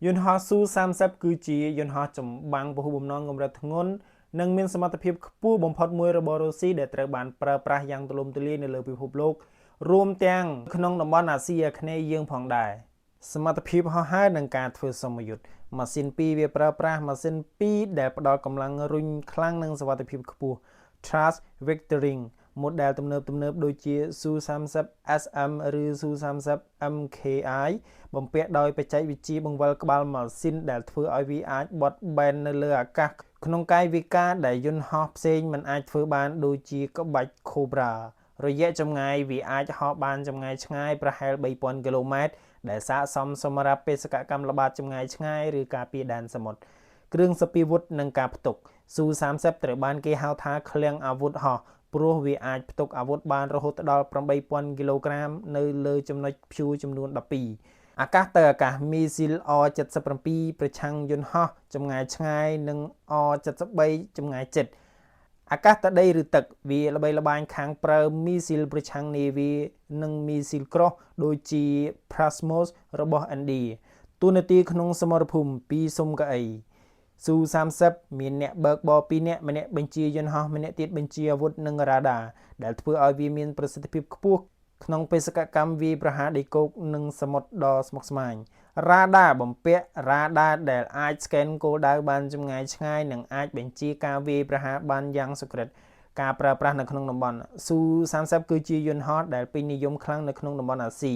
យន្តហោះស៊ូ30គឺជាយន្តហោះចម្បាំងពហុបំណងកម្រិតធ្ងន់និងមានសមត្ថភាពខ្ពស់បំផុតមួយរបស់រុស្ស៊ីដែលត្រូវបានប្រើប្រាស់យ៉ាងទូលំទូលាយនៅលើពិភពលោករួមទាំងក្នុងតំបន់អាស៊ីអាគ្នេយ៍យើងផងដែរសមត្ថភាពហោះហើរនិងការធ្វើសម្ពយុទ្ធម៉ាស៊ីន2វាប្រើប្រាស់ម៉ាស៊ីន2ដែលផ្ដល់កម្លាំងរុញខ្លាំងនិងសុវត្ថិភាពខ្ពស់ Thrust Vectoring model ទំនើបដូចជា Su-30 SM ឬ Su-30 MKI បំពាក់ដោយបច្ចេកវិទ្យាបង្វិលក្បាលម៉ាស៊ីនដែលធ្វើឲ្យវាអាចបត់បែននៅលើអាកាសក្នុងកាយវិការដែលយន្តហោះផ្សេងមិនអាចធ្វើបានដូចជាក្បាច់ Cobra រយៈចម្ងាយវាអាចហោះបានចម្ងាយឆ្ងាយប្រហែល 3000 គីឡូម៉ែត្រដែលស័ក្តិសមសម្រាប់បេសកកម្មល្បាតចម្ងាយឆ្ងាយឬការពារដែនសមុទ្រគ្រឿងសព្វាវុធនិងការផ្ទុក Su-30 ត្រូវបានគេហៅថាឃ្លាំងអាវុធហោះព្រោះវាអាចផ្ទុកអាវុធបានរហូតដល់ 8000 គីឡូក្រាមនៅលើចំណុចព្យួរចំនួន 12 អាកាសទៅអាកាសមីស៊ីល R-77 ប្រឆាំងយន្តហោះចម្ងាយឆ្ងាយនិង R-73 ចម្ងាយជិតអាកាសទៅដីឬទឹកវាល្បីល្បាញខាងប្រើមីស៊ីលប្រឆាំងនាវានិងមីស៊ីលក្រោះដូចជា Prasmos របស់ឥណ្ឌាទូនាទីក្នុងសមរភូមិពីសុំកៅអីSu-30 មានអ្នកបើកបរ2នាក់ម្នាក់បញ្ជាយន្តហោះម្នាក់ទៀតបញ្ជាអាវុធនិងរ៉ាដាដែលធ្វើឲ្យវាមានប្រសិទ្ធភាពខ្ពស់ក្នុងបេសកកម្មវាយប្រហារដីគោកនិងសមុទ្រដ៏ស្មុគស្មាញរ៉ាដាបំពាក់រ៉ាដាដែលអាចស្កេនគោលដៅបានចម្ងាយឆ្ងាយនិងអាចបញ្ជាការវាយប្រហារបានយ៉ាងសុក្រឹតការប្រើប្រាស់នៅក្នុងតំបន់ Su-30 គឺជាយន្តហោះដែលពេញនិយមខ្លាំងនៅក្នុងតំបន់អាស៊ី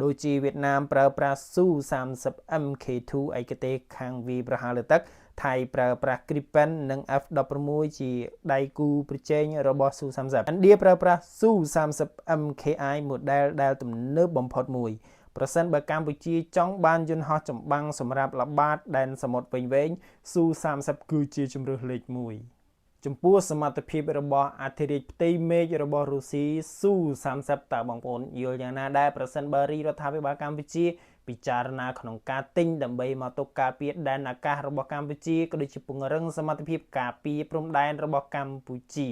ដូចជាវៀតណាមប្រើប្រាស់ Su-30 MK2 ឯកទេសខាងវាយប្រហារលើទឹកថៃប្រើប្រាស់ Gripen និង F-16 ជាដៃគូប្រជែងរបស់ Su-30 ឥណ្ឌាប្រើប្រាស់ Su-30 MKI model ដែលទំនើបបំផុតមួយប្រសិនបើកម្ពុជាចង់បានយន្តហោះចម្បាំងសម្រាប់ល្បាតដែនសមុទ្រវែងៗ Su-30 គឺជាជម្រើសលេខ1ចំពោះសមត្ថភាពរបស់អធិរាជផ្ទៃមេឃរបស់រុស្ស៊ី Su-30 តើបងប្អូនយល់យ៉ាងណាដែរប្រសិនបើរាជរដ្ឋាភិបាលកម្ពុជាពិចារណាក្នុងការទិញដើម្បីមកទុកការពារដែនអាកាសរបស់កម្ពុជាក៏ដូចជាពង្រឹងសមត្ថភាពការពារព្រំដែនរបស់កម្ពុជា